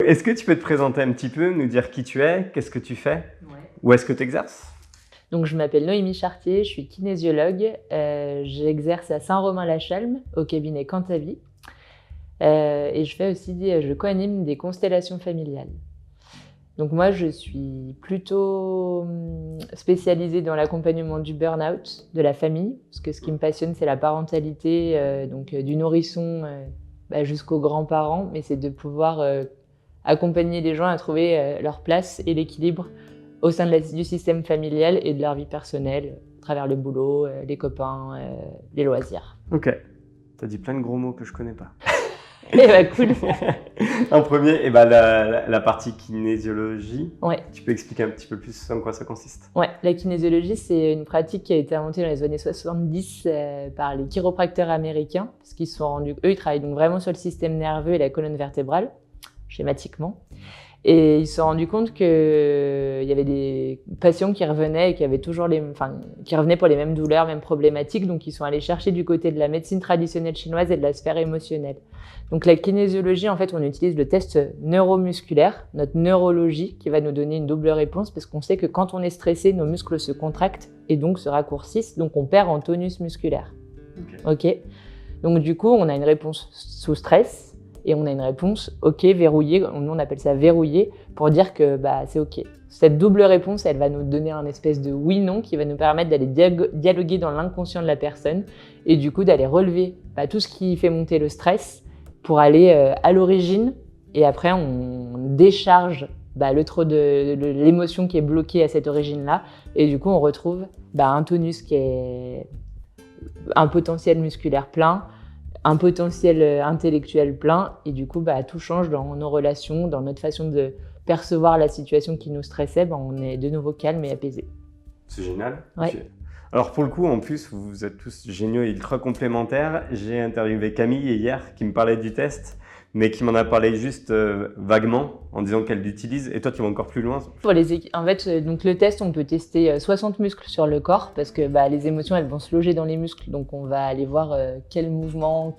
est-ce que tu peux te présenter un petit peu, nous dire qui tu es, qu'est-ce que tu fais, Ouais. où est-ce que tu exerces? Donc, je m'appelle Noémie Chartier, je suis kinésiologue. J'exerce à Saint-Romain-la-Chalme, au cabinet Cantavi. Et je fais aussi, je co-anime des constellations familiales. Donc moi, je suis plutôt spécialisée dans l'accompagnement du burn-out de la famille, parce que ce qui me passionne, c'est la parentalité, donc du nourrisson jusqu'aux grands-parents, mais c'est de pouvoir accompagner les gens à trouver leur place et l'équilibre au sein du système familial et de leur vie personnelle, à travers le boulot, les copains, les loisirs. Ok, t'as dit plein de gros mots que je connais pas. Et bah cool. En premier, la partie kinésiologie. Ouais. Tu peux expliquer un petit peu plus en quoi ça consiste? Ouais, la kinésiologie, c'est une pratique qui a été inventée dans les années 70 par les chiropracteurs américains, parce qu'ils se sont rendus, eux, ils travaillent donc vraiment sur le système nerveux et la colonne vertébrale, schématiquement. Et ils se sont rendus compte qu'il y avait des patients qui revenaient et qui avaient toujours qui revenaient pour les mêmes douleurs, mêmes problématiques. Donc, ils sont allés chercher du côté de la médecine traditionnelle chinoise et de la sphère émotionnelle. Donc, la kinésiologie, en fait, on utilise le test neuromusculaire, notre neurologie, qui va nous donner une double réponse parce qu'on sait que quand on est stressé, nos muscles se contractent et donc se raccourcissent. Donc, on perd en tonus musculaire. Ok. Donc, du coup, on a une réponse sous stress. Et on a une réponse OK, verrouillée, nous on appelle ça verrouillé, pour dire que c'est OK. Cette double réponse, elle va nous donner un espèce de oui-non qui va nous permettre d'aller dialoguer dans l'inconscient de la personne et du coup d'aller relever tout ce qui fait monter le stress pour aller à l'origine et après on décharge l'émotion qui est bloquée à cette origine-là et du coup on retrouve un tonus qui est un potentiel musculaire plein, un potentiel intellectuel plein et du coup tout change dans nos relations, dans notre façon de percevoir la situation qui nous stressait, on est de nouveau calme et apaisé. C'est génial. Ouais. Alors pour le coup, en plus, vous êtes tous géniaux et ultra complémentaires. J'ai interviewé Camille hier qui me parlait du test, mais qui m'en a parlé juste vaguement en disant qu'elle l'utilise. Et toi, tu vas encore plus loin. En fait, donc le test, on peut tester 60 muscles sur le corps parce que les émotions, elles vont se loger dans les muscles. Donc on va aller voir quel mouvement,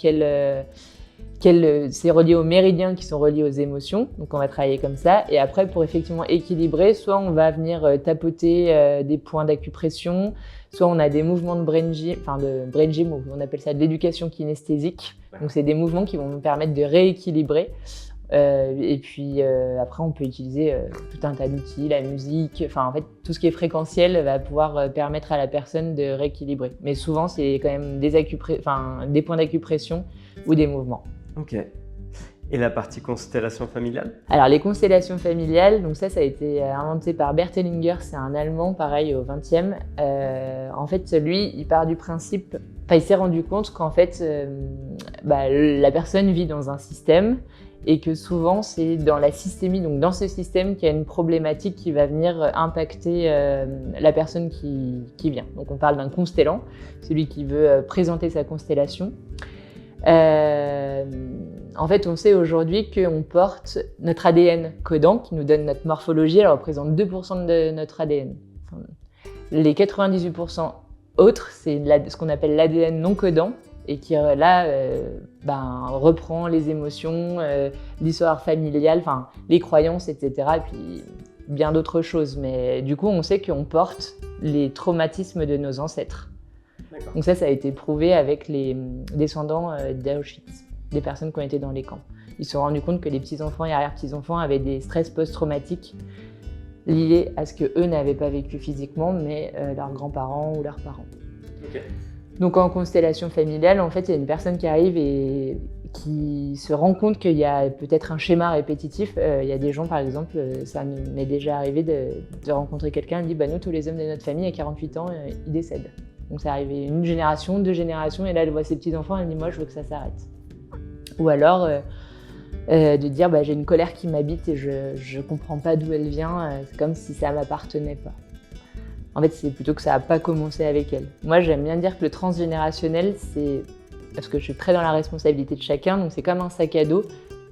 c'est relié aux méridiens qui sont reliés aux émotions. Donc on va travailler comme ça. Et après, pour effectivement équilibrer, soit on va venir tapoter des points d'acupression, soit on a des mouvements de brain gym, on appelle ça de l'éducation kinesthésique. Donc c'est des mouvements qui vont nous permettre de rééquilibrer. Et puis après, on peut utiliser tout un tas d'outils, la musique, en fait, tout ce qui est fréquentiel va pouvoir permettre à la personne de rééquilibrer. Mais souvent, c'est quand même des points d'acupression ou des mouvements. Ok. Et la partie constellation familiale? Alors, les constellations familiales, donc ça a été inventé par Bert Hellinger, c'est un Allemand, pareil, au XXe. En fait, lui, il part du principe, il s'est rendu compte qu'en fait, la personne vit dans un système et que souvent, c'est dans la systémie, donc dans ce système, qu'il y a une problématique qui va venir impacter la personne qui vient. Donc, on parle d'un constellant, celui qui veut présenter sa constellation. En fait, on sait aujourd'hui qu'on porte notre ADN codant qui nous donne notre morphologie, elle représente 2% de notre ADN. Les 98% autres, c'est ce qu'on appelle l'ADN non codant et qui là reprend les émotions, l'histoire familiale, les croyances, etc. Et puis bien d'autres choses. Mais du coup, on sait qu'on porte les traumatismes de nos ancêtres. D'accord. Donc ça a été prouvé avec les descendants d'Auschwitz, des personnes qui ont été dans les camps. Ils se sont rendus compte que les petits-enfants et arrière-petits-enfants avaient des stress post-traumatiques liés à ce qu'eux n'avaient pas vécu physiquement, mais leurs grands-parents ou leurs parents. Okay. Donc en constellation familiale, en fait, il y a une personne qui arrive et qui se rend compte qu'il y a peut-être un schéma répétitif. Il y a des gens, par exemple, ça m'est déjà arrivé de rencontrer quelqu'un qui dit nous, tous les hommes de notre famille, à 48 ans, ils décèdent. Donc c'est arrivé une génération, 2 générations, et là elle voit ses petits-enfants, elle dit moi je veux que ça s'arrête. Ou alors de dire j'ai une colère qui m'habite et je comprends pas d'où elle vient, c'est comme si ça m'appartenait pas. En fait c'est plutôt que ça n'a pas commencé avec elle. Moi j'aime bien dire que le transgénérationnel c'est, parce que je suis très dans la responsabilité de chacun, donc c'est comme un sac à dos.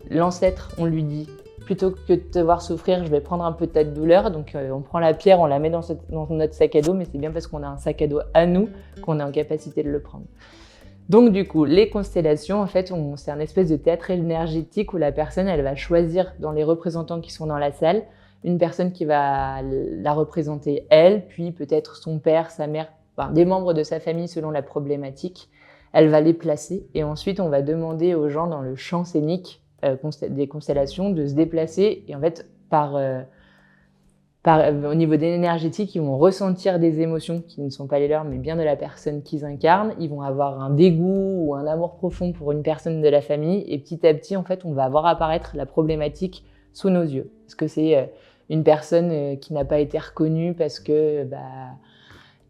L'ancêtre on lui dit plutôt que de te voir souffrir, je vais prendre un peu de ta douleur. Donc on prend la pierre, on la met dans notre sac à dos, mais c'est bien parce qu'on a un sac à dos à nous qu'on est en capacité de le prendre. Donc du coup, les constellations, en fait, c'est un espèce de théâtre énergétique où la personne, elle va choisir dans les représentants qui sont dans la salle, une personne qui va la représenter elle, puis peut-être son père, sa mère, enfin, des membres de sa famille selon la problématique. Elle va les placer et ensuite on va demander aux gens dans le champ scénique des constellations de se déplacer et en fait au niveau des énergétiques, ils vont ressentir des émotions qui ne sont pas les leurs, mais bien de la personne qu'ils incarnent. Ils vont avoir un dégoût ou un amour profond pour une personne de la famille. Et petit à petit, en fait, on va voir apparaître la problématique sous nos yeux. Est-ce que c'est une personne qui n'a pas été reconnue parce que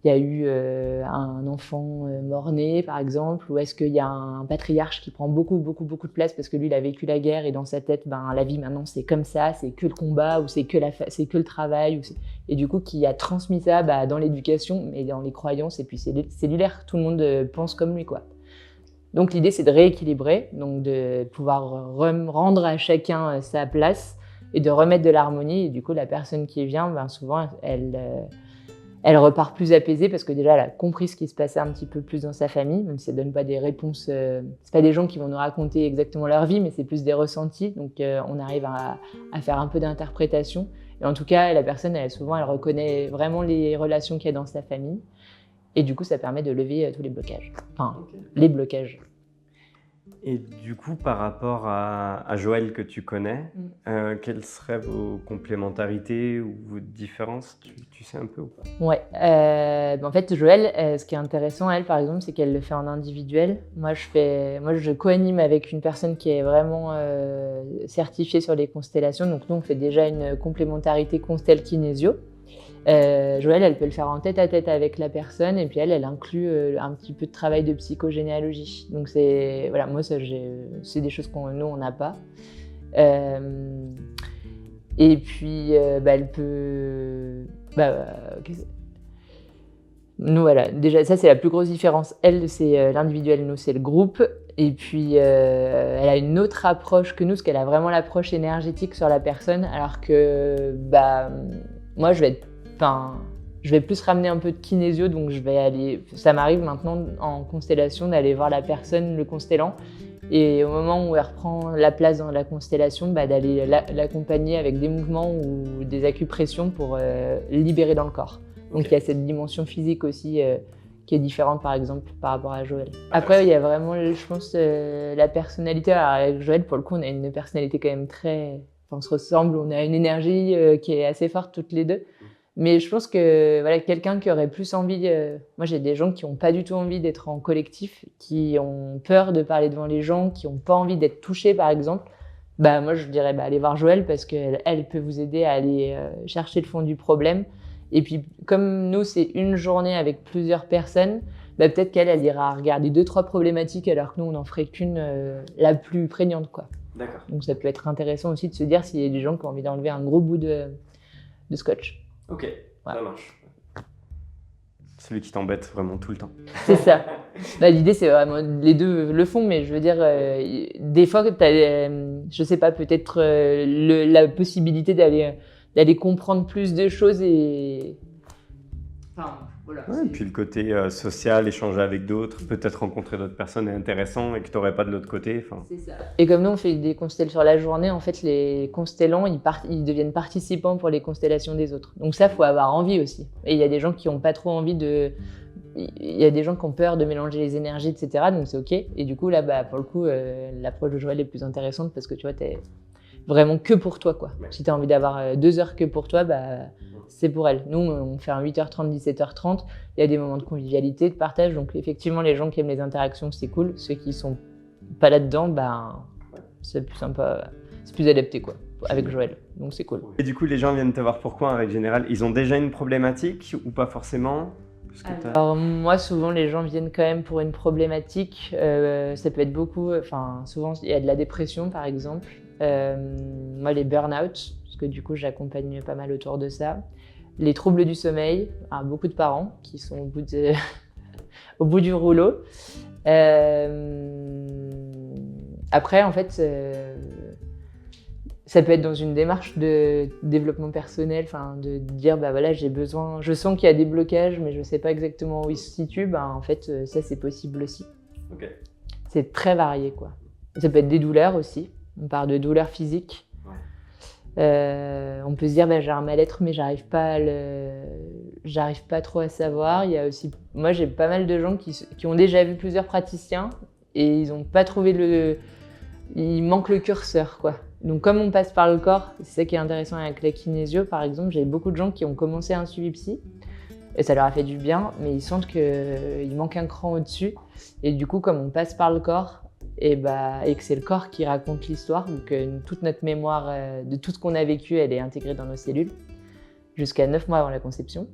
il y a eu un enfant mort-né, par exemple, ou est-ce qu'il y a un patriarche qui prend beaucoup de place parce que lui, il a vécu la guerre et dans sa tête, la vie maintenant, c'est comme ça, c'est que le combat ou c'est que le travail. Et du coup, qui a transmis ça dans l'éducation, mais dans les croyances, et puis c'est cellulaire, tout le monde pense comme lui, quoi. Donc l'idée, c'est de rééquilibrer, donc de pouvoir rendre à chacun sa place et de remettre de l'harmonie. Et du coup, la personne qui vient, souvent, elle repart plus apaisée parce que déjà, elle a compris ce qui se passait un petit peu plus dans sa famille, même si elle ne donne pas des réponses. C'est pas des gens qui vont nous raconter exactement leur vie, mais c'est plus des ressentis. Donc, on arrive à faire un peu d'interprétation. Et en tout cas, la personne, elle reconnaît vraiment les relations qu'il y a dans sa famille. Et du coup, ça permet de lever tous les blocages. Enfin, les blocages. Et du coup, par rapport à Joël que tu connais, quelles seraient vos complémentarités ou vos différences? Tu sais un peu ou pas? Ouais. En fait, Joël, ce qui est intéressant, elle, par exemple, c'est qu'elle le fait en individuel. Moi, je co-anime avec une personne qui est vraiment certifiée sur les constellations. Donc, nous, on fait déjà une complémentarité constel-kinésio. Joël, elle peut le faire en tête-à-tête avec la personne et puis elle inclut un petit peu de travail de psychogénéalogie. Donc moi c'est des choses nous on n'a pas. Et puis elle peut nous voilà, déjà ça c'est la plus grosse différence. Elle c'est l'individuel, nous c'est le groupe. Et puis elle a une autre approche que nous, parce qu'elle a vraiment l'approche énergétique sur la personne, alors que moi je vais plus ramener un peu de kinésio, donc ça m'arrive maintenant en constellation d'aller voir la personne, le constellant, et au moment où elle reprend la place dans la constellation, d'aller l'accompagner avec des mouvements ou des acupressions pour libérer dans le corps. Donc il y a cette dimension physique aussi qui est différente par exemple par rapport à Joël. Après il y a vraiment, je pense, la personnalité. Alors, avec Joël, pour le coup, on a une personnalité quand même on se ressemble, on a une énergie qui est assez forte toutes les deux. Mais je pense que quelqu'un qui aurait plus envie... moi, j'ai des gens qui n'ont pas du tout envie d'être en collectif, qui ont peur de parler devant les gens, qui n'ont pas envie d'être touchés, par exemple. Moi, je dirais allez voir Joël parce qu'elle peut vous aider à aller chercher le fond du problème. Et puis, comme nous, c'est une journée avec plusieurs personnes, peut-être qu'elle ira regarder 2-3 problématiques alors que nous, on n'en ferait qu'une la plus prégnante, quoi. D'accord. Donc, ça peut être intéressant aussi de se dire s'il y a des gens qui ont envie d'enlever un gros bout de scotch. Ok, ça marche. Celui qui t'embête vraiment tout le temps. C'est ça. L'idée, c'est vraiment, les deux le font, mais je veux dire, des fois, tu as, je sais pas, peut-être la possibilité d'aller comprendre plus de choses et... Enfin, voilà. Ouais, et puis le côté social, échanger avec d'autres, peut-être rencontrer d'autres personnes est intéressant et que tu n'aurais pas de l'autre côté. C'est ça. Et comme nous, on fait des constellations sur la journée, en fait, les constellants, ils deviennent participants pour les constellations des autres. Donc ça, il faut avoir envie aussi. Et il y a des gens qui n'ont pas trop envie de... Il y a des gens qui ont peur de mélanger les énergies, etc. Donc c'est OK. Et du coup, là, pour le coup, l'approche de Joël est plus intéressante parce que tu vois, t'es vraiment que pour toi, quoi. Ouais. Si tu as envie d'avoir 2 heures que pour toi, c'est pour elle. Nous, on fait un 8h30, 17h30. Il y a des moments de convivialité, de partage. Donc, effectivement, les gens qui aiment les interactions, c'est cool. Ceux qui sont pas là-dedans, c'est plus sympa, c'est plus adapté, quoi, avec Joël. Donc, c'est cool. Et du coup, les gens viennent te voir pourquoi, en règle générale? Ils ont déjà une problématique ou pas forcément? Alors, moi, souvent, les gens viennent quand même pour une problématique. Ça peut être beaucoup... souvent, il y a de la dépression, par exemple. Moi, les burn-out, parce que du coup, j'accompagne pas mal autour de ça. Les troubles du sommeil, beaucoup de parents qui sont au bout du rouleau. Après, en fait, ça peut être dans une démarche de développement personnel, de dire, j'ai besoin, je sens qu'il y a des blocages, mais je ne sais pas exactement où ils se situent. En fait, ça, c'est possible aussi. Ok. C'est très varié, quoi. Ça peut être des douleurs aussi. On parle de douleurs physiques. On peut se dire j'ai un mal-être mais j'arrive pas trop à savoir. Il y a aussi, moi j'ai pas mal de gens qui ont déjà vu plusieurs praticiens et ils ont pas trouvé il manque le curseur, quoi. Donc comme on passe par le corps, c'est ça qui est intéressant avec la kinésio par exemple, j'ai beaucoup de gens qui ont commencé un suivi psy et ça leur a fait du bien, mais ils sentent qu'il manque un cran au-dessus et du coup comme on passe par le corps, et que c'est le corps qui raconte l'histoire, donc toute notre mémoire de tout ce qu'on a vécu, elle est intégrée dans nos cellules, jusqu'à 9 mois avant la conception.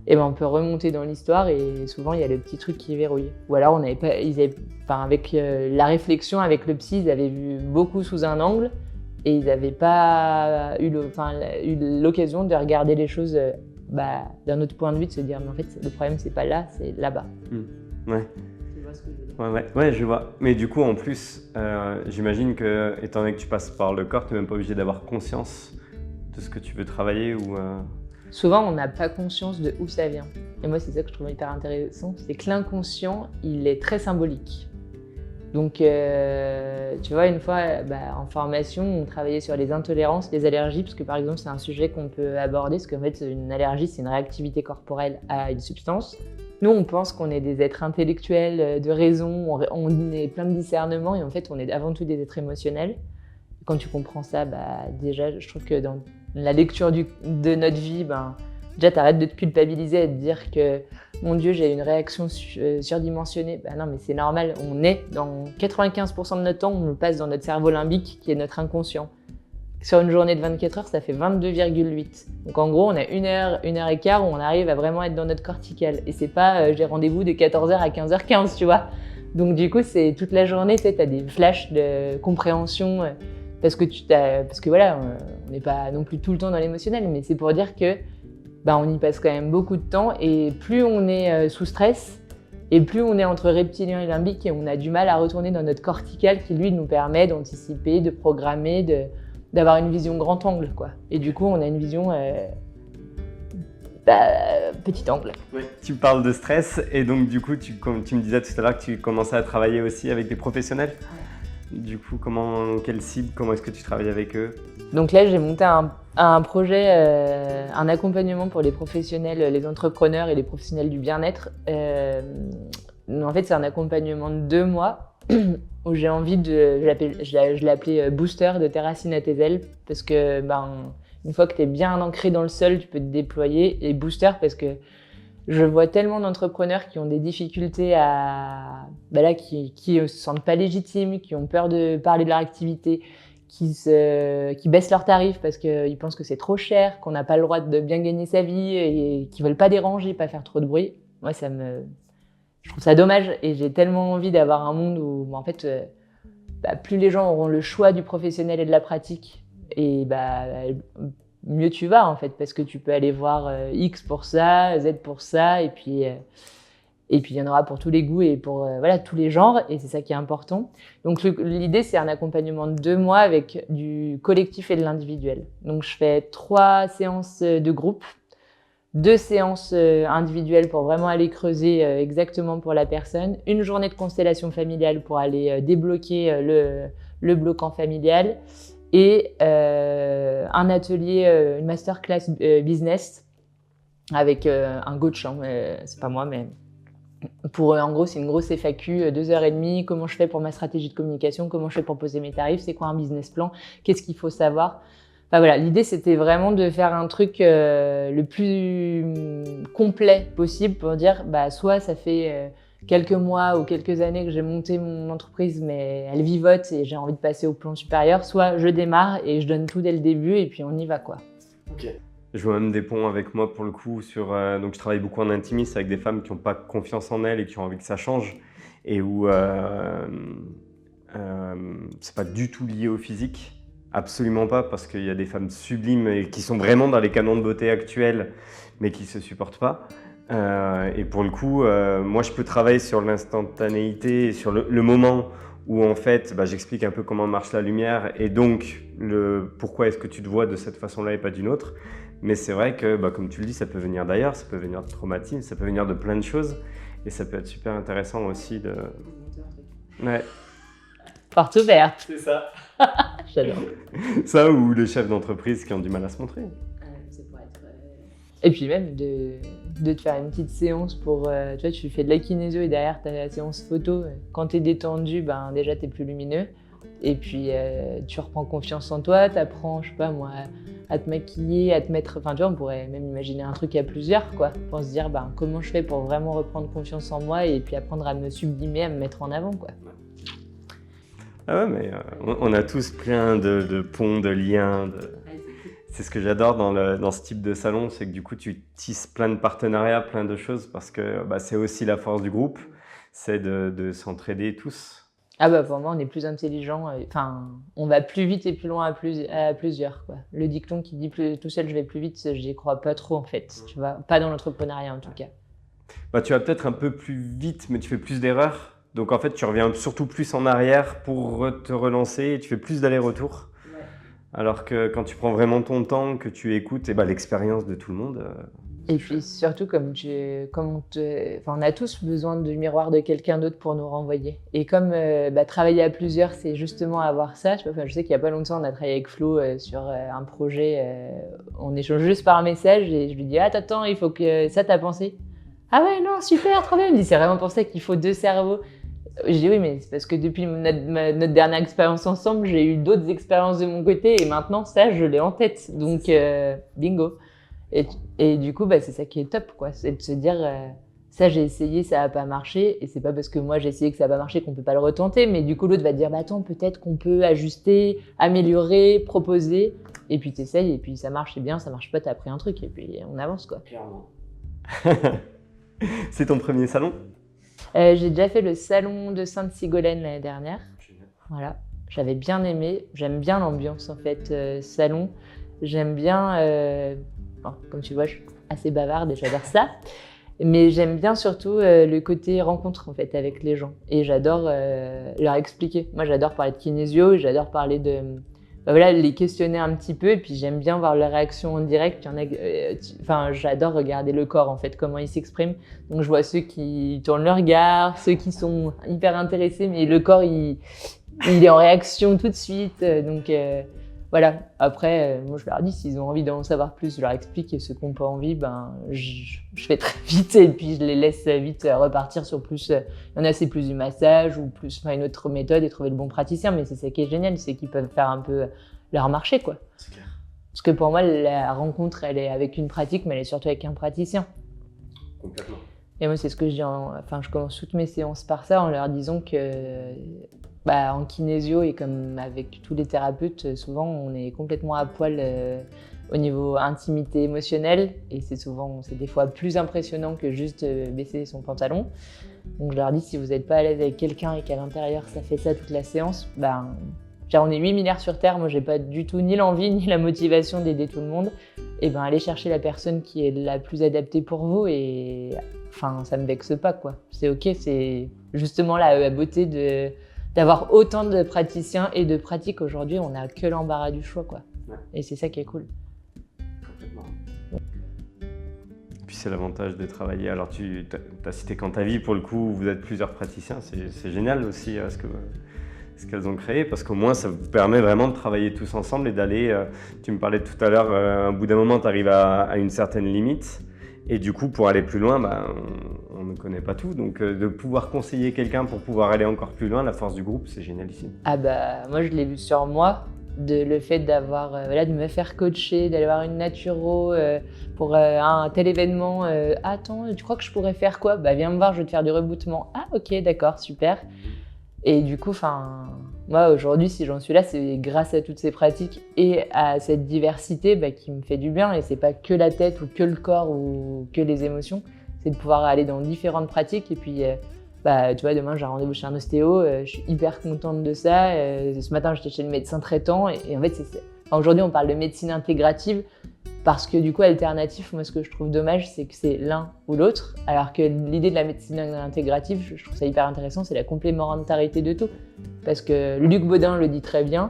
Et on peut remonter dans l'histoire et souvent il y a le petit truc qui est verrouillé. Ou alors avec la réflexion avec le psy, ils avaient vu beaucoup sous un angle et ils n'avaient pas eu l'occasion de regarder les choses d'un autre point de vue, de se dire mais en fait le problème c'est pas là, c'est là-bas. Ouais. Ouais, je vois. Mais du coup, en plus, j'imagine que, étant donné que tu passes par le corps, tu n'es même pas obligé d'avoir conscience de ce que tu veux travailler ou... Souvent, on n'a pas conscience de où ça vient. Et moi, c'est ça que je trouve hyper intéressant, c'est que l'inconscient, il est très symbolique. Donc, tu vois, une fois, en formation, on travaillait sur les intolérances, les allergies, parce que par exemple, c'est un sujet qu'on peut aborder, parce qu'en fait, une allergie, c'est une réactivité corporelle à une substance. Nous, on pense qu'on est des êtres intellectuels, de raison, on est plein de discernement et en fait, on est avant tout des êtres émotionnels. Quand tu comprends ça, déjà, je trouve que dans la lecture de notre vie, déjà, t'arrêtes de te culpabiliser et de dire que mon Dieu, j'ai une réaction surdimensionnée. Non, mais c'est normal, on est dans 95% de notre temps, on le passe dans notre cerveau limbique qui est notre inconscient. Sur une journée de 24 heures, ça fait 22,8. Donc en gros, on a 1h15 où on arrive à vraiment être dans notre cortical. Et c'est pas j'ai rendez-vous de 14h à 15h15, tu vois. Donc du coup, c'est toute la journée, tu as des flashs de compréhension parce que voilà, on n'est pas non plus tout le temps dans l'émotionnel, mais c'est pour dire que on y passe quand même beaucoup de temps et plus on est sous stress et plus on est entre reptilien et limbique et on a du mal à retourner dans notre cortical qui lui nous permet d'anticiper, de programmer, d'avoir une vision grand angle, quoi. Et du coup, on a une vision petit angle. Oui. Tu parles de stress et donc du coup, comme tu me disais tout à l'heure que tu commençais à travailler aussi avec des professionnels. Du coup, quelle cible, comment est-ce que tu travailles avec eux? Donc là, j'ai monté un projet, un accompagnement pour les professionnels, les entrepreneurs et les professionnels du bien-être. En fait, c'est un accompagnement de 2 mois. Où j'ai envie je l'ai appelé booster de tes racines à tes ailes parce que une fois que tu es bien ancré dans le sol, tu peux te déployer, et booster parce que je vois tellement d'entrepreneurs qui ont des difficultés qui se sentent pas légitimes, qui ont peur de parler de leur activité, qui baissent leurs tarifs parce qu'ils pensent que c'est trop cher, qu'on n'a pas le droit de bien gagner sa vie et qui veulent pas déranger, pas faire trop de bruit. Moi, je trouve ça dommage et j'ai tellement envie d'avoir un monde où en fait plus les gens auront le choix du professionnel et de la pratique et mieux tu vas en fait parce que tu peux aller voir X pour ça, Z pour ça et puis il y en aura pour tous les goûts et pour tous les genres et c'est ça qui est important. Donc l'idée c'est un accompagnement de 2 mois avec du collectif et de l'individuel. Donc je fais 3 séances de groupe. 2 séances individuelles pour vraiment aller creuser exactement pour la personne, 1 journée de constellation familiale pour aller débloquer le bloquant familial et un atelier, une masterclass business avec un coach, c'est pas moi, mais en gros c'est une grosse FAQ, 2h30, comment je fais pour ma stratégie de communication, comment je fais pour poser mes tarifs, c'est quoi un business plan, qu'est-ce qu'il faut savoir. L'idée c'était vraiment de faire un truc le plus complet possible pour dire soit ça fait quelques mois ou quelques années que j'ai monté mon entreprise mais elle vivote et j'ai envie de passer au plan supérieur, soit je démarre et je donne tout dès le début et puis on y va, quoi. Ok. Je vois même des ponts avec moi pour le coup donc je travaille beaucoup en intimiste avec des femmes qui n'ont pas confiance en elles et qui ont envie que ça change et où c'est pas du tout lié au physique. Absolument pas, parce qu'il y a des femmes sublimes et qui sont vraiment dans les canons de beauté actuels, mais qui ne se supportent pas. Et pour le coup, moi je peux travailler sur l'instantanéité et sur le moment où en fait j'explique un peu comment marche la lumière et donc pourquoi est-ce que tu te vois de cette façon-là et pas d'une autre. Mais c'est vrai que, comme tu le dis, ça peut venir d'ailleurs, ça peut venir de traumatisme, ça peut venir de plein de choses et ça peut être super intéressant aussi de... Ouais. Porte ouverte. C'est ça. J'adore. Ça ou les chefs d'entreprise qui ont du mal à se montrer. Et puis même de te faire une petite séance pour... tu vois, tu fais de la kinésio et derrière tu as la séance photo. Quand tu es détendu, ben, déjà tu es plus lumineux. Et puis tu reprends confiance en toi, tu apprends, je sais pas moi, à te maquiller, à te mettre... Enfin tu vois, on pourrait même imaginer un truc à plusieurs, quoi. Pour se dire, ben, comment je fais pour vraiment reprendre confiance en moi et puis apprendre à me sublimer, à me mettre en avant, quoi. Ah ouais, mais on a tous plein de ponts, de liens. C'est ce que j'adore dans ce type de salon, c'est que du coup tu tisses plein de partenariats, plein de choses, parce que bah, c'est aussi la force du groupe, c'est de s'entraider tous. Ah bah pour moi, on est plus intelligent. Enfin, on va plus vite et plus loin à plusieurs, quoi. Le dicton qui dit tout seul je vais plus vite, j'y crois pas trop en fait. Tu vois, pas dans l'entrepreneuriat en tout cas. Bah, tu vas peut-être un peu plus vite, mais tu fais plus d'erreurs. Donc en fait, tu reviens surtout plus en arrière pour te relancer et tu fais plus d'aller-retour. Ouais. Alors que quand tu prends vraiment ton temps, que tu écoutes, et bah, l'expérience de tout le monde. Et puis surtout, on a tous besoin du miroir de quelqu'un d'autre pour nous renvoyer. Et comme travailler à plusieurs, c'est justement avoir ça. Je sais qu'il n'y a pas longtemps, on a travaillé avec Flo sur un projet. On échange juste par message et je lui dis « Ah, t'attends, il faut que ça, t'as pensé ?» « Ah ouais, non, super, trop bien !» Il me dit « C'est vraiment pour ça qu'il faut 2 cerveaux. » Je dis « Oui, mais c'est parce que depuis notre dernière expérience ensemble, j'ai eu d'autres expériences de mon côté et maintenant, ça, je l'ai en tête. Donc, bingo !» Et du coup, bah, c'est ça qui est top, quoi. C'est de se dire, ça j'ai essayé, ça n'a pas marché. Et c'est pas parce que moi j'ai essayé que ça n'a pas marché qu'on peut pas le retenter. Mais du coup, l'autre va dire, bah, attends, peut-être qu'on peut ajuster, améliorer, proposer. Et puis t'essayes, et puis ça marche, c'est bien, ça marche pas, t'as appris un truc. Et puis on avance, quoi. Clairement. C'est ton premier salon ? J'ai déjà fait le salon de Sainte-Sigolène l'année dernière. Voilà. J'avais bien aimé. J'aime bien l'ambiance, en fait, salon. J'aime bien... Bon, comme tu vois, je suis assez bavarde et j'adore ça. Mais j'aime bien surtout le côté rencontre en fait, avec les gens. Et j'adore leur expliquer. Moi, j'adore parler de kinésio, j'adore parler de... les questionner un petit peu. Et puis, j'aime bien voir leurs réactions en direct. J'adore regarder le corps, en fait, comment il s'exprime. Donc, je vois ceux qui tournent le regard, ceux qui sont hyper intéressés, mais le corps, il est en réaction tout de suite. Voilà. Après, moi, je leur dis, s'ils ont envie d'en savoir plus, je leur explique. Et ceux qui n'ont pas envie, je fais très vite et puis je les laisse vite repartir sur plus. Il y en a, c'est plus du massage ou plus une autre méthode et trouver le bon praticien. Mais c'est ça qui est génial, c'est qu'ils peuvent faire un peu leur marché, quoi. C'est clair. Parce que pour moi, la rencontre, elle est avec une pratique, mais elle est surtout avec un praticien. Complètement. Et moi, c'est ce que je dis. Je commence toutes mes séances par ça en leur disant que. En kinésio et comme avec tous les thérapeutes, souvent on est complètement à poil au niveau intimité émotionnelle et c'est des fois plus impressionnant que juste baisser son pantalon. Donc je leur dis si vous n'êtes pas à l'aise avec quelqu'un et qu'à l'intérieur ça fait ça toute la séance, on est 8 milliards sur Terre, moi j'ai pas du tout ni l'envie ni la motivation d'aider tout le monde. Et allez chercher la personne qui est la plus adaptée pour vous et ça me vexe pas quoi. C'est ok, c'est justement la beauté d'avoir autant de praticiens et de pratiques aujourd'hui, on n'a que l'embarras du choix, quoi. Ouais. Et c'est ça qui est cool. Complètement. Puis c'est l'avantage de travailler. Alors tu as cité Quant-à-Vie, pour le coup, vous êtes plusieurs praticiens, c'est génial aussi ce qu'elles ont créé, parce qu'au moins ça vous permet vraiment de travailler tous ensemble et d'aller, tu me parlais tout à l'heure, au bout d'un moment tu arrives à une certaine limite. Et du coup, pour aller plus loin, on ne connaît pas tout. Donc, de pouvoir conseiller quelqu'un pour pouvoir aller encore plus loin, la force du groupe, c'est génialissime. Ah moi, je l'ai vu sur moi, le fait d'avoir, de me faire coacher, d'aller voir une naturo pour un tel événement. Attends, tu crois que je pourrais faire quoi ? Viens me voir, je vais te faire du rebootement. Ah, ok, d'accord, super. Et du coup, moi aujourd'hui, si j'en suis là, c'est grâce à toutes ces pratiques et à cette diversité qui me fait du bien. Et c'est pas que la tête ou que le corps ou que les émotions, c'est de pouvoir aller dans différentes pratiques. Et puis, tu vois, demain j'ai un rendez-vous chez un ostéo, je suis hyper contente de ça. Ce matin, j'étais chez le médecin traitant et en fait, aujourd'hui, on parle de médecine intégrative. Parce que du coup, alternatif, moi ce que je trouve dommage, c'est que c'est l'un ou l'autre. Alors que l'idée de la médecine intégrative, je trouve ça hyper intéressant, c'est la complémentarité de tout. Parce que Luc Baudin le dit très bien,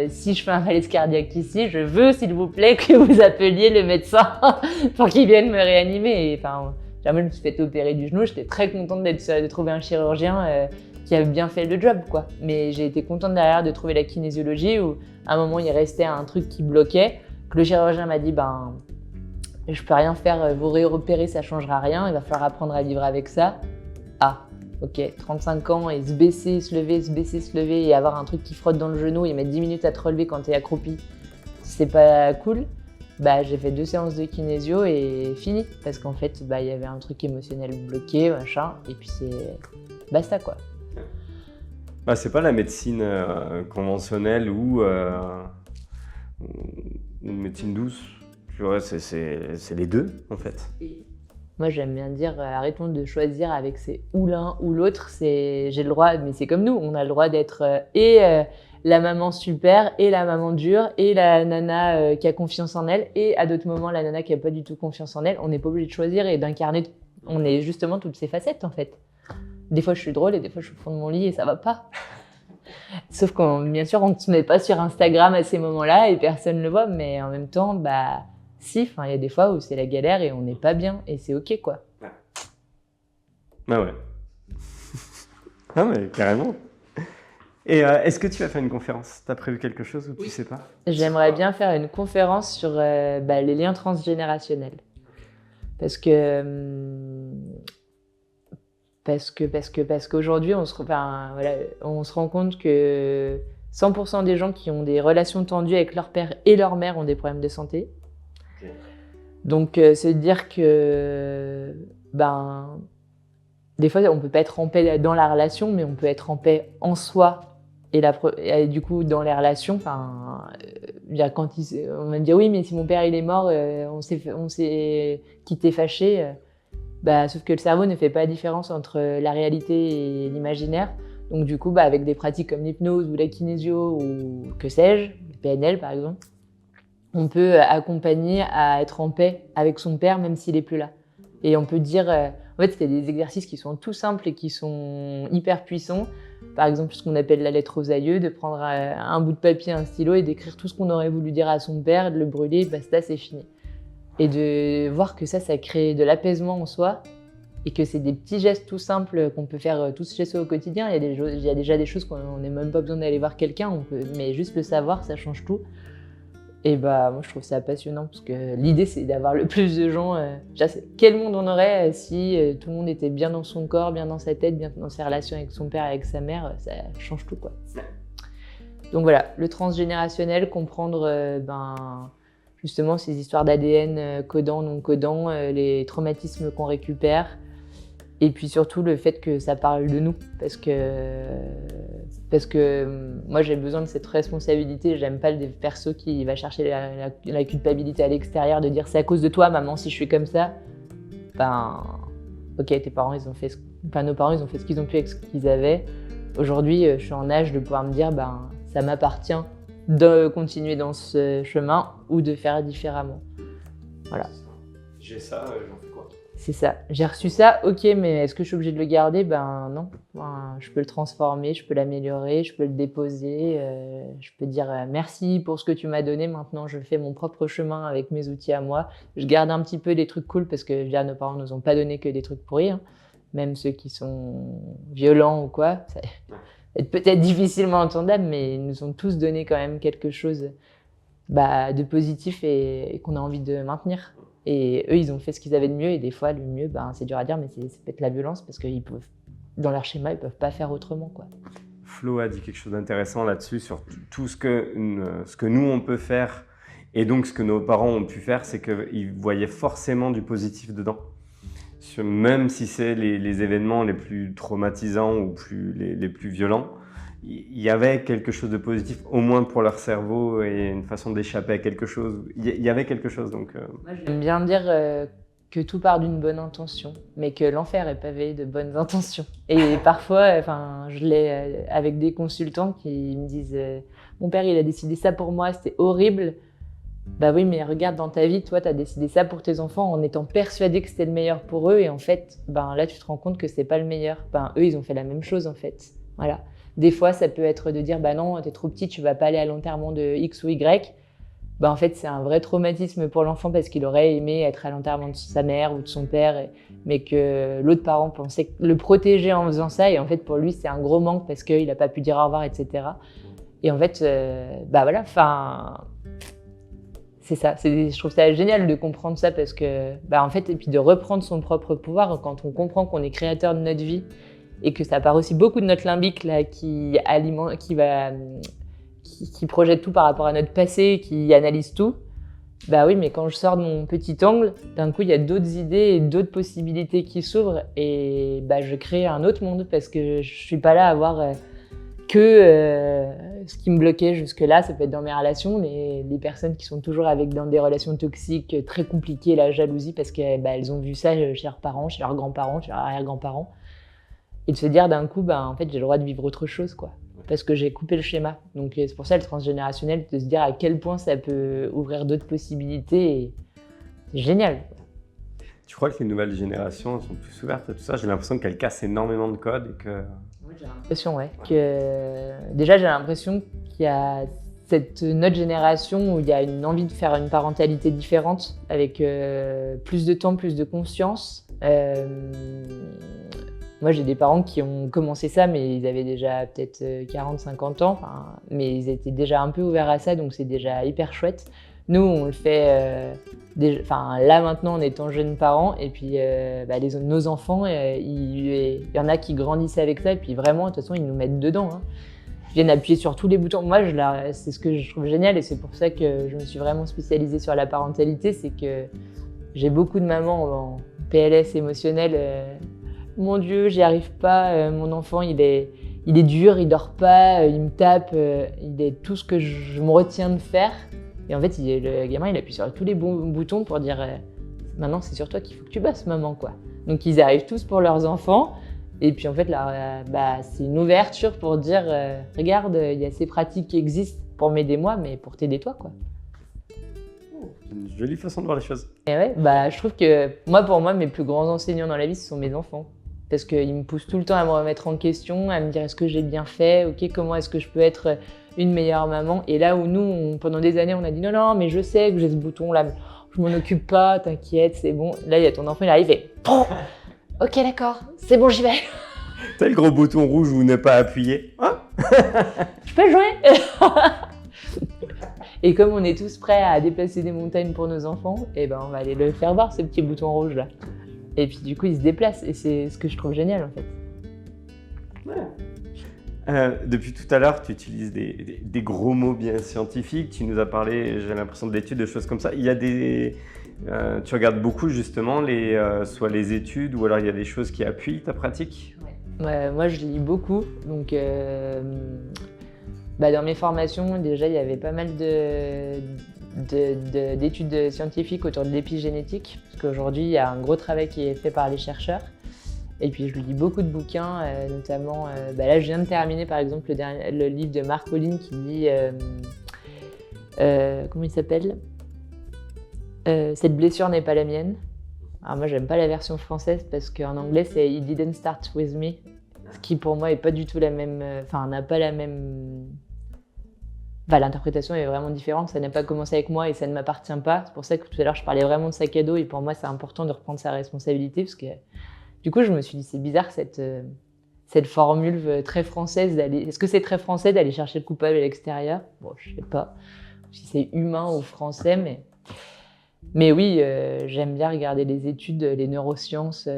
si je fais un malaise cardiaque ici, je veux s'il vous plaît que vous appeliez le médecin pour qu'il vienne me réanimer. Et, moi je me suis fait opérer du genou, j'étais très contente de trouver un chirurgien qui a bien fait le job, quoi. Mais j'ai été contente derrière de trouver la kinésiologie où, à un moment, il restait un truc qui bloquait, que le chirurgien m'a dit, je peux rien faire, vous réopérer, ça changera rien, il va falloir apprendre à vivre avec ça. Ah, ok, 35 ans et se baisser, se lever, se baisser, se lever et avoir un truc qui frotte dans le genou et mettre 10 minutes à te relever quand t'es accroupi, c'est pas cool. J'ai fait 2 séances de kinésio et fini. Parce qu'en fait, il y avait un truc émotionnel bloqué, machin, et puis c'est basta, quoi. C'est pas la médecine conventionnelle ou une médecine douce. Tu vois, c'est les deux, en fait. Moi, j'aime bien dire, arrêtons de choisir avec c'est ou l'un ou l'autre. J'ai le droit, mais c'est comme nous, on a le droit d'être la maman super et la maman dure et la nana qui a confiance en elle et à d'autres moments, la nana qui a pas du tout confiance en elle. On n'est pas obligé de choisir et d'incarner. On est justement toutes ces facettes, en fait. Des fois, je suis drôle et des fois, je suis au fond de mon lit et ça va pas. Sauf qu'on, bien sûr, on ne se met pas sur Instagram à ces moments-là et personne ne le voit, mais en même temps, si, il y a des fois où c'est la galère et on n'est pas bien et c'est ok, quoi. Ah ouais. Ah mais carrément. Et est-ce que tu vas faire une conférence? T'as prévu quelque chose ou tu sais pas? J'aimerais bien faire une conférence sur les liens transgénérationnels. Parce qu'aujourd'hui, on se rend compte que 100% des gens qui ont des relations tendues avec leur père et leur mère ont des problèmes de santé. Okay. Donc, se dire que des fois, on ne peut pas être en paix dans la relation, mais on peut être en paix en soi. Et du coup, dans les relations, quand on va me dire oui, mais si mon père il est mort, on s'est quitté fâché. Sauf que le cerveau ne fait pas la différence entre la réalité et l'imaginaire. Donc du coup, avec des pratiques comme l'hypnose ou la kinésio ou que sais-je, le PNL par exemple, on peut accompagner à être en paix avec son père même s'il n'est plus là. Et on peut dire, en fait, c'est des exercices qui sont tout simples et qui sont hyper puissants. Par exemple, ce qu'on appelle la lettre aux aïeux, de prendre un bout de papier, un stylo et d'écrire tout ce qu'on aurait voulu dire à son père, de le brûler, basta, c'est fini. Et de voir que ça crée de l'apaisement en soi et que c'est des petits gestes tout simples qu'on peut faire tous chez soi au quotidien. Il y a déjà des choses qu'on n'a même pas besoin d'aller voir quelqu'un, mais juste le savoir, ça change tout. Et moi, je trouve ça passionnant parce que l'idée, c'est d'avoir le plus de gens. Quel monde on aurait si tout le monde était bien dans son corps, bien dans sa tête, bien dans ses relations avec son père, avec sa mère, ça change tout, quoi. Donc voilà, le transgénérationnel, comprendre justement ces histoires d'ADN codant, non codant, les traumatismes qu'on récupère, et puis surtout le fait que ça parle de nous, parce que moi j'ai besoin de cette responsabilité. J'aime pas le perso qui va chercher la culpabilité à l'extérieur, de dire c'est à cause de toi maman si je suis comme ça. Ok, tes parents ils ont fait nos parents ils ont fait ce qu'ils ont pu avec ce qu'ils avaient. Aujourd'hui je suis en âge de pouvoir me dire ça m'appartient de continuer dans ce chemin ou de faire différemment. Voilà. J'ai ça, j'en fais quoi? C'est ça. J'ai reçu ça, ok, mais est-ce que je suis obligée de le garder? Non. Je peux le transformer, je peux l'améliorer, je peux le déposer, je peux dire merci pour ce que tu m'as donné, maintenant je fais mon propre chemin avec mes outils à moi. Je garde un petit peu des trucs cool parce que nos parents ne nous ont pas donné que des trucs pourris, hein. Même ceux qui sont violents ou quoi. Ça être peut-être difficilement entendable, mais ils nous ont tous donné quand même quelque chose de positif et qu'on a envie de maintenir. Et eux, ils ont fait ce qu'ils avaient de mieux, et des fois, le mieux, c'est dur à dire, mais c'est peut-être la violence, parce qu'ils peuvent, dans leur schéma, ils peuvent pas faire autrement, quoi. Flo a dit quelque chose d'intéressant là-dessus, sur tout ce que nous, on peut faire, et donc ce que nos parents ont pu faire, c'est qu'ils voyaient forcément du positif dedans. Même si c'est les événements les plus traumatisants ou les plus violents, il y avait quelque chose de positif, au moins pour leur cerveau, et une façon d'échapper à quelque chose. Il y avait quelque chose. Donc, Moi, j'aime bien dire que tout part d'une bonne intention, mais que l'enfer est pavé de bonnes intentions. Et parfois, je l'ai avec des consultants qui me disent mon père, il a décidé ça pour moi, c'était horrible. Oui, mais regarde, dans ta vie, toi, tu as décidé ça pour tes enfants en étant persuadé que c'était le meilleur pour eux. Et en fait, là, tu te rends compte que c'est pas le meilleur. Eux, ils ont fait la même chose, en fait. Voilà. Des fois, ça peut être de dire, non, t'es trop petit, tu vas pas aller à l'enterrement de X ou Y. bah, en fait, c'est un vrai traumatisme pour l'enfant parce qu'il aurait aimé être à l'enterrement de sa mère ou de son père, mais que l'autre parent pensait le protéger en faisant ça. Et en fait, pour lui, c'est un gros manque parce qu'il n'a pas pu dire au revoir, etc. Et en fait, bah voilà, enfin, c'est ça. Je trouve ça génial de comprendre ça parce que, bah en fait, et puis de reprendre son propre pouvoir quand on comprend qu'on est créateur de notre vie et que ça part aussi beaucoup de notre limbique là, qui projette tout par rapport à notre passé, qui analyse tout. Bah oui, mais quand je sors de mon petit angle, d'un coup, il y a d'autres idées et d'autres possibilités qui s'ouvrent et bah, je crée un autre monde parce que je suis pas là à voir ce qui me bloquait jusque-là. Ça peut être dans mes relations, les personnes qui sont toujours dans des relations toxiques très compliquées, la jalousie, parce qu'elles bah, ont vu ça chez leurs parents, chez leurs grands-parents, chez leurs arrière-grands-parents. Et de se dire d'un coup, bah, en fait, j'ai le droit de vivre autre chose, quoi. Parce que j'ai coupé le schéma. Donc c'est pour ça le transgénérationnel, de se dire à quel point ça peut ouvrir d'autres possibilités. Et c'est génial. Tu crois que les nouvelles générations sont plus ouvertes à tout ça? J'ai l'impression qu'elles cassent énormément de codes et que... J'ai l'impression, ouais. Déjà, j'ai l'impression qu'il y a notre génération où il y a une envie de faire une parentalité différente, avec plus de temps, plus de conscience. Moi, j'ai des parents qui ont commencé ça, mais ils avaient déjà peut-être 40-50 ans, mais ils étaient déjà un peu ouverts à ça, donc c'est déjà hyper chouette. Nous, on le fait là maintenant en étant jeunes parents, et puis nos enfants, il y en a qui grandissent avec ça, et puis vraiment, de toute façon, ils nous mettent dedans. Hein. Ils viennent appuyer sur tous les boutons. Moi, c'est ce que je trouve génial, et c'est pour ça que je me suis vraiment spécialisée sur la parentalité, c'est que j'ai beaucoup de mamans en PLS émotionnel. Mon Dieu, j'y arrive pas, mon enfant, il est dur, il dort pas, il me tape, il est tout ce que je me retiens de faire. Et en fait, le gamin, il appuie sur tous les bons boutons pour dire maintenant, c'est sur toi qu'il faut que tu bosses, maman, quoi. Donc, ils arrivent tous pour leurs enfants. Et puis, en fait, là, c'est une ouverture pour dire regarde, il y a ces pratiques qui existent pour m'aider moi, mais pour t'aider toi, quoi. Une jolie façon de voir les choses. Et ouais, je trouve que pour moi, mes plus grands enseignants dans la vie, ce sont mes enfants. Parce qu'ils me poussent tout le temps à me remettre en question, à me dire est-ce que j'ai bien fait, ok, comment est-ce que je peux être une meilleure maman. Et là où nous, pendant des années, on a dit non, mais je sais que j'ai ce bouton-là, je m'en occupe pas, t'inquiète, c'est bon. Là, il y a ton enfant, il arrive et ok, d'accord, c'est bon, j'y vais. T'as le gros bouton rouge où ne pas appuyer. Hein? Je peux jouer. Et comme on est tous prêts à déplacer des montagnes pour nos enfants, on va aller le faire voir, ce petit bouton rouge là. Et puis du coup, il se déplace et c'est ce que je trouve génial en fait. Ouais. Depuis tout à l'heure, tu utilises des gros mots bien scientifiques. Tu nous as parlé, j'ai l'impression, d'études, de choses comme ça. Il y a tu regardes beaucoup justement soit les études ou alors il y a des choses qui appuient ta pratique? Ouais, moi, je lis beaucoup. Donc, dans mes formations, déjà, il y avait pas mal d'études scientifiques autour de l'épigénétique, parce qu'aujourd'hui, il y a un gros travail qui est fait par les chercheurs. Et puis, je lis beaucoup de bouquins, notamment, là, je viens de terminer, par exemple, le livre de Marc Pauline qui dit, comment il s'appelle ? Cette blessure n'est pas la mienne. Alors moi, j'aime pas la version française parce qu'en anglais, c'est It didn't start with me, ce qui pour moi est pas du tout la même, n'a pas la même. L'interprétation est vraiment différente. Ça n'a pas commencé avec moi et ça ne m'appartient pas. C'est pour ça que tout à l'heure, je parlais vraiment de sac à dos et pour moi, c'est important de reprendre sa responsabilité parce que du coup, je me suis dit, c'est bizarre cette formule très française d'aller. Est-ce que c'est très français d'aller chercher le coupable à l'extérieur? Bon, je sais pas si c'est humain ou français, mais oui, j'aime bien regarder les études, les neurosciences.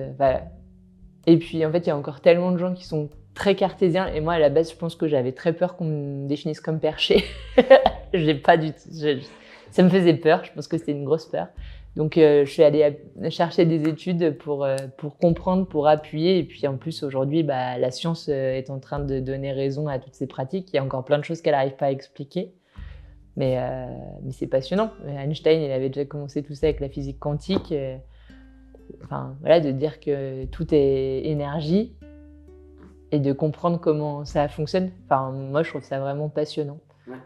Et puis, en fait, il y a encore tellement de gens qui sont très cartésiens. Et moi, à la base, je pense que j'avais très peur qu'on me définisse comme perché. J'ai pas du tout. Ça me faisait peur. Je pense que c'était une grosse peur. Donc, je suis allée chercher des études pour comprendre, pour appuyer. Et puis, en plus, aujourd'hui, la science est en train de donner raison à toutes ces pratiques. Il y a encore plein de choses qu'elle n'arrive pas à expliquer. Mais c'est passionnant. Einstein, il avait déjà commencé tout ça avec la physique quantique. De dire que tout est énergie et de comprendre comment ça fonctionne. Moi, je trouve ça vraiment passionnant. Ouais.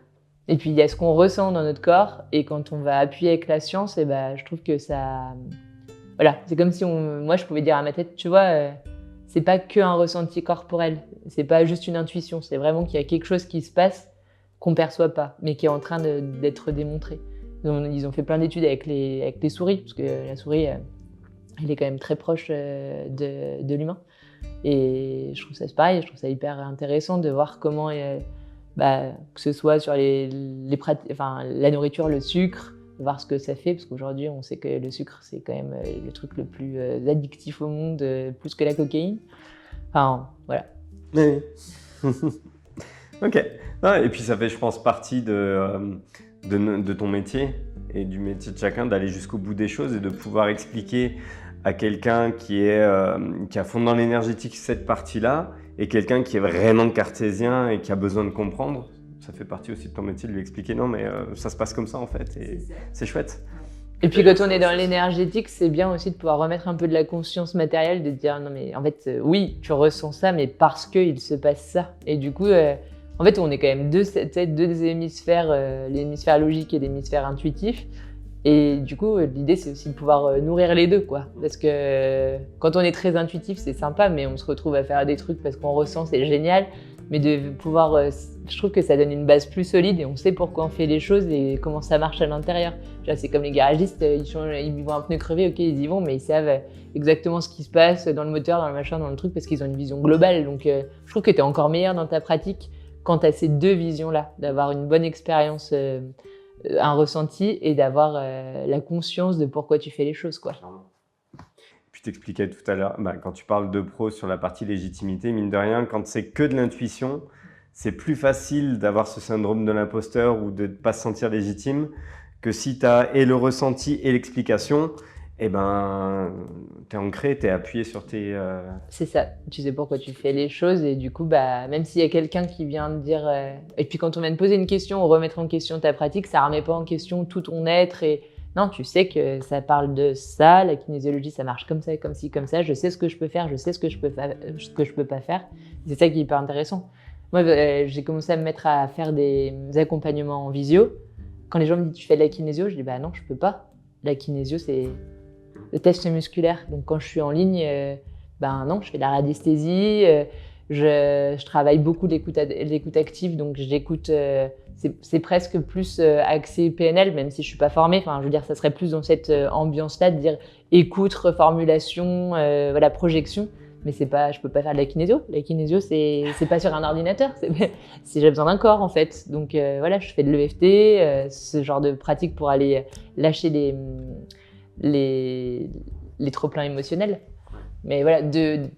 Et puis, il y a ce qu'on ressent dans notre corps. Et quand on va appuyer avec la science, je trouve que ça... Voilà, c'est comme si moi, je pouvais dire à ma tête, tu vois, c'est pas qu'un ressenti corporel. C'est pas juste une intuition. C'est vraiment qu'il y a quelque chose qui se passe qu'on perçoit pas, mais qui est en train d'être démontré. Ils ont fait plein d'études avec les souris, parce que la souris, elle est quand même très proche de l'humain. Et je trouve ça, c'est pareil, je trouve ça hyper intéressant de voir comment, que ce soit sur la nourriture, le sucre, de voir ce que ça fait, parce qu'aujourd'hui, on sait que le sucre, c'est quand même le truc le plus addictif au monde, plus que la cocaïne. Enfin, voilà. Oui. Ok. Ah, et puis ça fait, je pense, partie de ton métier et du métier de chacun d'aller jusqu'au bout des choses et de pouvoir expliquer à quelqu'un qui est à fond dans l'énergétique cette partie-là et quelqu'un qui est vraiment cartésien et qui a besoin de comprendre. Ça fait partie aussi de ton métier de lui expliquer non mais ça se passe comme ça en fait et c'est chouette. Et puis quand on est dans l'énergétique, c'est bien aussi de pouvoir remettre un peu de la conscience matérielle, de dire non mais en fait oui, tu ressens ça mais parce qu'il se passe ça. Et du coup, en fait on est quand même deux hémisphères, l'hémisphère logique et l'hémisphère intuitif. Et du coup, l'idée, c'est aussi de pouvoir nourrir les deux, quoi. Parce que quand on est très intuitif, c'est sympa, mais on se retrouve à faire des trucs parce qu'on ressent, c'est génial. Mais de pouvoir, je trouve que ça donne une base plus solide et on sait pourquoi on fait les choses et comment ça marche à l'intérieur. C'est comme les garagistes, ils voient un pneu crevé, ok, ils y vont, mais ils savent exactement ce qui se passe dans le moteur, dans le machin, dans le truc, parce qu'ils ont une vision globale. Donc, je trouve que tu es encore meilleur dans ta pratique quand tu as ces deux visions-là, d'avoir une bonne expérience, un ressenti et d'avoir la conscience de pourquoi tu fais les choses, quoi. Puis t'expliquais tout à l'heure, quand tu parles de pro sur la partie légitimité, mine de rien, quand c'est que de l'intuition, c'est plus facile d'avoir ce syndrome de l'imposteur ou de ne pas se sentir légitime que si tu as et le ressenti et l'explication, t'es ancré, t'es appuyé sur tes... C'est ça, tu sais pourquoi tu fais les choses et du coup, même s'il y a quelqu'un qui vient te dire... Et puis quand on vient te poser une question ou remettre en question ta pratique, ça ne remet pas en question tout ton être et... Non, tu sais que ça parle de ça, la kinésiologie, ça marche comme ça, comme ci, comme ça, je sais ce que je peux faire, je sais ce que je peux pas faire. C'est ça qui est hyper intéressant. Moi, j'ai commencé à me mettre à faire des accompagnements en visio. Quand les gens me disent « tu fais de la kinésio », je dis « non, je peux pas. La kinésio, c'est le test musculaire. » Donc quand je suis en ligne, non, je fais de la radiesthésie, je travaille beaucoup l'écoute active, donc j'écoute... c'est presque plus axé PNL, même si je suis pas formée. Enfin, je veux dire, ça serait plus dans cette ambiance-là de dire écoute, reformulation, projection. Mais c'est pas, je peux pas faire de la kinésio. La kinésio, c'est pas sur un ordinateur. J'ai besoin d'un corps en fait. Donc je fais de l'EFT, ce genre de pratique pour aller lâcher les trop-pleins émotionnels. Mais voilà,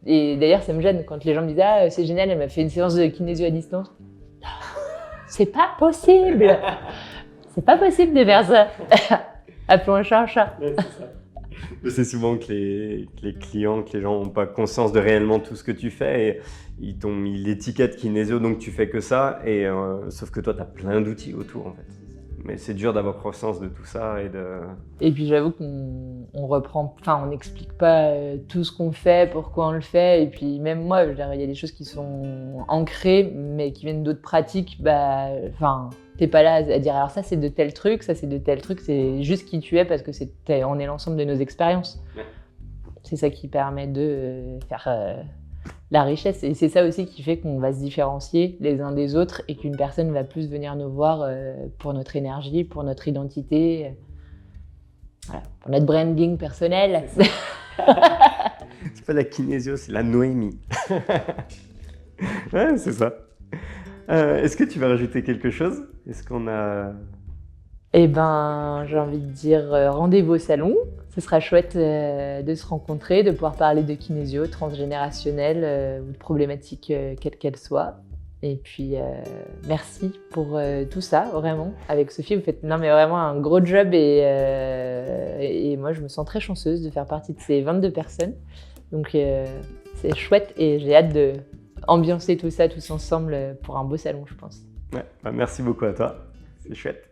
et d'ailleurs, ça me gêne quand les gens me disent ah c'est génial, elle m'a fait une séance de kinésio à distance. C'est pas possible. C'est pas possible de faire ça. Appelons un chat un chat. Ouais, c'est ça. C'est souvent que les clients, que les gens n'ont pas conscience de réellement tout ce que tu fais et ils t'ont mis l'étiquette kinésio, donc tu fais que ça. Et, sauf que toi, tu as plein d'outils autour en fait. Mais c'est dur d'avoir conscience de tout ça Et puis j'avoue qu'on on n'explique pas tout ce qu'on fait, pourquoi on le fait. Et puis même moi, il y a des choses qui sont ancrées, mais qui viennent d'autres pratiques. T'es pas là à dire alors ça c'est de tel truc, ça c'est de tel truc. C'est juste qui tu es parce que on est l'ensemble de nos expériences. Ouais. C'est ça qui permet de faire la richesse. Et c'est ça aussi qui fait qu'on va se différencier les uns des autres et qu'une personne va plus venir nous voir pour notre énergie, pour notre identité, pour notre branding personnel. C'est pas la kinésio, c'est la Noémie. Ouais, c'est ça. Est-ce que tu vas rajouter quelque chose? Est-ce qu'on a... j'ai envie de dire rendez-vous au salon. Ce sera chouette de se rencontrer, de pouvoir parler de kinésio transgénérationnelle ou de problématiques quelles qu'elles soient. Et puis, merci pour tout ça, vraiment. Avec Sophie, vous faites vraiment un gros job et moi, je me sens très chanceuse de faire partie de ces 22 personnes. Donc, c'est chouette et j'ai hâte de ambiancer tout ça tous ensemble pour un beau salon, je pense. Ouais, merci beaucoup à toi. C'est chouette.